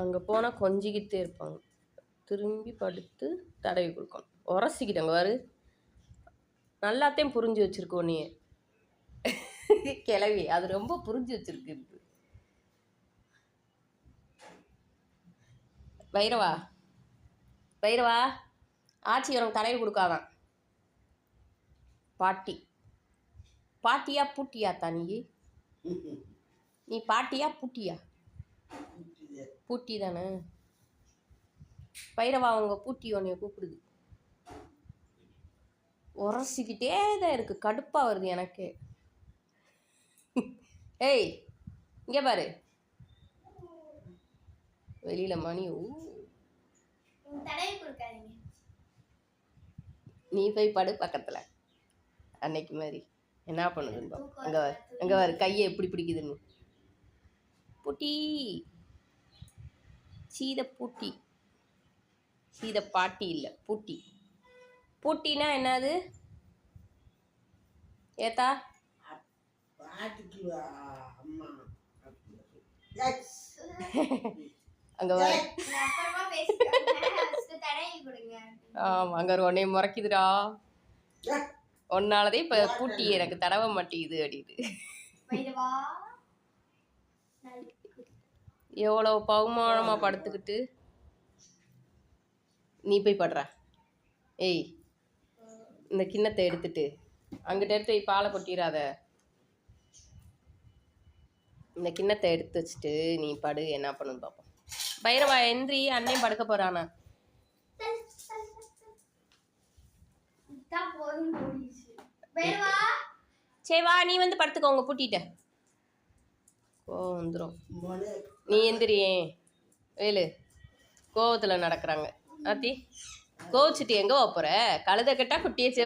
அங்கே போனால் கொஞ்சிக்கிட்டே இருப்பாங்க. திரும்பி படுத்து தடவி கொடுக்கணும். உரசிக்கிட்டாங்க பாரு, நல்லாத்தையும் புரிஞ்சு வச்சுருக்கோம் நீ கிளவி. அது ரொம்ப புரிஞ்சு வச்சுருக்கு. வைரவா வைரவா, ஆச்சி உனக்கு தடவி கொடுக்காதான். பாட்டி பாட்டியா பூட்டியா தானி? நீ பாட்டியா பூட்டியா? பூட்டி தானே. பைரவா உங்க பூட்டி உன்னைய கூப்பிடுது. உரசிக்கிட்டே தான் இருக்கு, கடுப்பா வருது எனக்கு. ஏய் இங்க பாரு, வெளியில மணி. நீ போய் படு பக்கத்துல, அன்னைக்கு மாதிரி என்ன பண்ணுதுன்னு. அங்க பாரு கையை எப்படி பிடிக்குதுன்னு. பூட்டி, சீத பூட்டி, சீத பாட்டி இல்லை பூட்டி. பூட்டினா என்னது ஏத்தா? அங்க வர ஆமா, அங்க உடனே முறைக்குதுடா. ஒன்னாலதே இப்ப பூட்டி எனக்கு தடவ மாட்டேங்குது அப்படின்னு. எவ்வளவு பகுமானமா படுத்துக்கிட்டு நீ போய் படுற. ஏய் இந்த கிண்ணத்தை எடுத்துட்டு அங்கிட்ட எடுத்து பாலை கொட்டிடாத. இந்த கிண்ணத்தை எடுத்து வச்சுட்டு நீ படு, என்ன பண்ணு பார்ப்போம். பைரவா எந்திரி, அண்ணன் படுக்க போறானா? சரி வா, நீ வந்து படுத்துக்கோ. உங்க பூட்டிட்ட கோவம் வந்துடும். நீ எந்திரியே வேலு. கோவத்தில் நடக்கிறாங்க. ஆத்தி கோவச்சிட்டு எங்கே போகிற? கழுத கட்டா குட்டியை